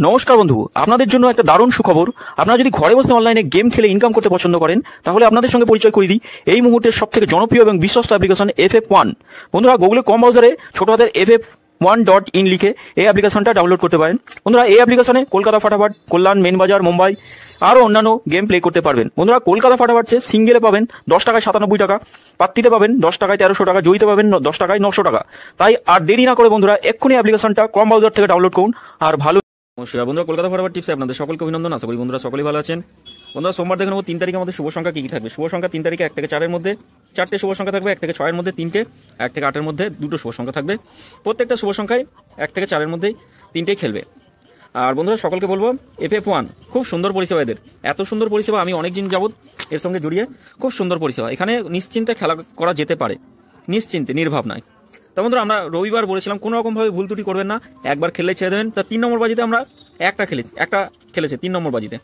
নমস্কার বন্ধু, আপনাদের জন্য একটা দারুণ সুখবর। আপনারা যদি ঘরে বসে অনলাইনে গেম খেলে ইনকাম করতে পছন্দ করেন, তাহলে আপনাদের সঙ্গে পরিচয় করিয়ে দিই এই মুহূর্তের সবথেকে জনপ্রিয় এবং বিশ্বস্ত অ্যাপ্লিকেশন FF1। বন্ধুরা, গুগলে কম ব্রাউজারে ছোট হাতের FF1.in লিখে এই অ্যাপ্লিকেশনটা ডাউনলোড করতে পারেন। বন্ধুরা, এই অ্যাপ্লিকেশনে কলকাতা ফাটাফাট, কল্যাণ, মেন বাজার, মুম্বাই আরও অন্যান্য গেম প্লে করতে পারবেন। বন্ধুরা, কলকাতা ফাটাফাটে সিঙ্গেলে পাবেন 10 টাকায় 97 টাকা, পাত্তিতে পাবেন 10 টাকায় 1300 টাকা, জয়ীতে পাবেন 10 টাকায় 900 টাকা। তাই আর দেরি না করে বন্ধুরা এক্ষুনি অ্যাপ্লিকেশনটা কম ব্রাউজার থেকে ডাউনলোড করুন আর ভালো। নমস্কার বন্ধুরা, কলকাতা ফাটাফাট টিপসে আপনাদের সকলকে অভিনন্দন। আশা করি বন্ধুরা সকলেই ভালো আছেন। বন্ধুরা, সোমবার দেখে নেব 3 তারিখে আমাদের শুভ সংখ্যা কী কী থাকবে। শুভ সংখ্যা 3 তারিখে 1 থেকে 4-এর মধ্যে 4টে শুভ সংখ্যা থাকবে, 1 থেকে 6-এর মধ্যে 3টে, 1 থেকে 8-এর মধ্যে 2টো শুভ সংখ্যা থাকবে। প্রত্যেকটা শুভ সংখ্যায় 1 থেকে 4-এর মধ্যেই 3টেই খেলবে। আর বন্ধুরা, সকলকে বলবো FF1 খুব সুন্দর পরিষেবা এদের। এত সুন্দর পরিষেবা আমি অনেক দিন যাবত এর সঙ্গে জড়িয়ে, খুব সুন্দর পরিষেবা। এখানে নিশ্চিন্তে খেলা করা যেতে পারে, নিশ্চিন্তে, নির্ভাবনায়। তা বন্ধুরা, আমরা রবিবার বলেছিলাম কোনো রকমভাবে ভুল ত্রুটি করবেন না, একবার খেললে ছেড়ে দেবেন। তা 3 নম্বর বাজিতে আমরা একটা খেলেছে 3 নম্বর বাজিতে,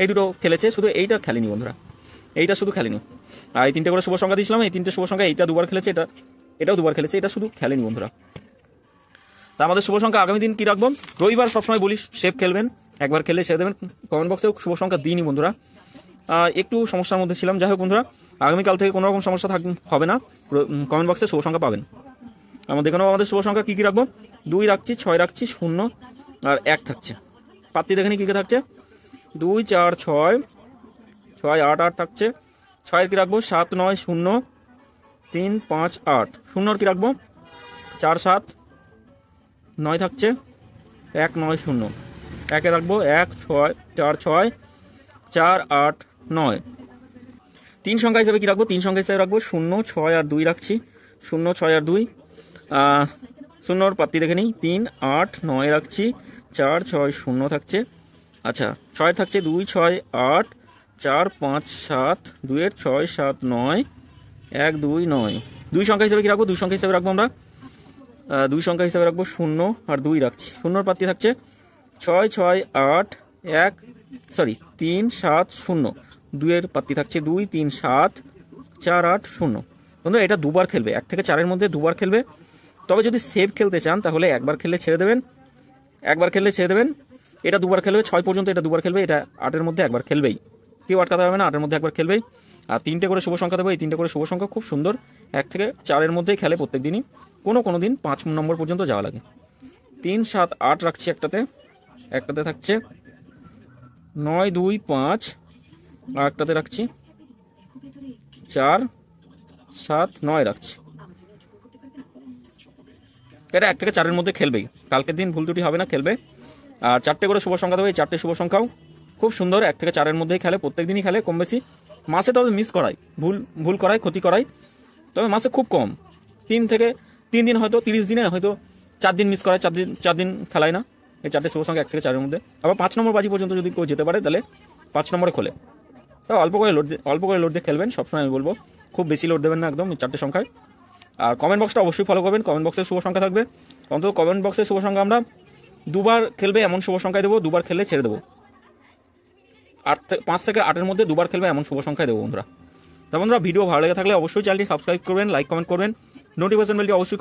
এই দুটো খেলেছে, শুধু এইটা খেলেনি বন্ধুরা, এইটা শুধু খেলেনি। আর এই 3টে করে শুভ সংখ্যা দিয়েছিলাম, এই 3টে শুভ সংখ্যা, এইটা দুবার খেলেছে, এটাও দুবার খেলেছে, এটা শুধু খেলেনি বন্ধুরা। তা আমাদের শুভ সংখ্যা আগামী দিন কী রাখবো? রবিবার সবসময় বলি সেফ খেলবেন, একবার খেললে ছেড়ে দেবেন। কমেন্ট বক্সেও শুভ সংখ্যা দিইনি বন্ধুরা, একটু সমস্যার মধ্যে ছিলাম। যাই হোক বন্ধুরা, আগামীকাল থেকে কোনো রকম সমস্যা হবে না, কমেন্ট বক্সে শুভ সংখ্যা পাবেন। আমাদের এখানেও আমাদের শুভ সংখ্যা কী কী রাখবো? 2 রাখছি, 6 রাখছি, 0 আর 1 থাকছে। পাত্তি দেখেনি কী কী থাকছে? 2, 4, 6, 6, 8, 8 থাকছে। 6-এর কী রাখবো? 7, 9, 0, 3, 5, 8। 0-এর কী রাখবো? 4, 7, 9 থাকছে। 1, 9, 0। 1-এ রাখবো 1, 6, 4, 6, 4, 8, 9। 3 সংখ্যা হিসাবে কী রাখবো? 3 সংখ্যা হিসাবে রাখবো 0, 6 আর 2 রাখছি। 0, 6 আর 2। 0-এর পাত্তি দেখে নিই, 3, 8, 9 রাখছি। 4, 6, 0 থাকছে। আচ্ছা, 6 থাকছে 2, 6, 8, 4, 5, 7, 2-এর 6, 7, 9, 1, 2, 9। 2 সংখ্যা হিসাবে কী রাখবো? 2 সংখ্যা হিসাবে রাখবো আমরা 2 সংখ্যা হিসাবে রাখবো 0 আর 2 রাখছি। 0-এর পাত্তি থাকছে 6, 6, 8, 3, 7, 0। 2-এর পাত্তি থাকছে 2, 3, 7, 4, 8, 0। বন্ধু, এটা দুবার খেলবে, 1 থেকে 4-এর মধ্যে দুবার খেলবে। তবে যদি সেভ খেলতে চান তাহলে একবার খেললে ছেড়ে দেবেন, এটা দুবার খেলবে 6 পর্যন্ত, এটা দুবার খেলবে, এটা 8-এর মধ্যে একবার খেলবেই, কেউ আটকাতে পারবে না, 8-এর মধ্যে একবার খেলবেই। আর 3টে করে শুভ সংখ্যা দেবো, এই 3টে করে শুভ সংখ্যা খুব সুন্দর, 1 থেকে 4-এর মধ্যেই খেলে প্রত্যেক দিনই, কোনো দিন 5 নম্বর পর্যন্ত যাওয়া লাগে। 3, 7, 8 রাখছি একটাতে থাকছে 9, 2, 5, আর একটাতে রাখছি 4, 7, 9 রাখছি। এটা 1 থেকে 4-এর মধ্যে খেলবেই, কালকের দিন ভুল ত্রুটি হবে না, খেলবে। আর 4টে করে শুভ সংখ্যা দেবে, এই 4টে শুভ সংখ্যাও খুব সুন্দর, 1 থেকে 4-এর মধ্যেই খেলে, প্রত্যেক দিনই খেলে কম বেশি। মাসে তবে মিস করায়, ভুল করায়, ক্ষতি করায়, তবে মাসে খুব কম। 3 দিন হয়তো, 30 দিনে হয়তো 4 দিন মিস করায়, 4 দিন খেলায় না। এই 4টে শুভ সংখ্যা 1 থেকে 4-এর মধ্যে। আবার 5 নম্বর বাজি পর্যন্ত যদি কেউ যেতে পারে তাহলে 5 নম্বরে খোলে। তাও অল্প করে লোড দিয়ে খেলবেন, সবসময় আমি বলবো, খুব বেশি লোড দেবেন না একদম এই 4টে সংখ্যায়। আর কমেন্ট বক্সটা অবশ্যই ফলো করবেন, কমেন্ট বক্সে শুভ সংখ্যা থাকবে। অন্তত কমেন্ট বক্সে শুভ সংখ্যা আমরা দুবার খেলবে এমন শুভ সংখ্যায় দেবো, দুবার খেললে ছেড়ে দেবো। 5 থেকে 8-এর মধ্যে দুবার খেলবে এমন শুভ সংখ্যায় দেবো বন্ধুরা। তা বন্ধুরা, ভিডিও ভালো লেগে থাকলে অবশ্যই চ্যানেলটি সাবস্ক্রাইব করবেন, লাইক কমেন্ট করবেন, নোটিফিকেশন বেলটি অবশ্যই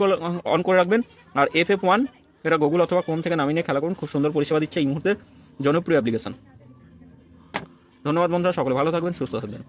অন করে রাখবেন। আর FF1 এটা গুগল অথবা ক্রোম থেকে নামিয়ে নিয়ে খেলা করুন, খুব সুন্দর পরিষেবা দিচ্ছে এই মুহূর্তের জনপ্রিয় অ্যাপ্লিকেশন। ধন্যবাদ বন্ধুরা, সকলে ভালো থাকবেন, সুস্থ থাকবেন।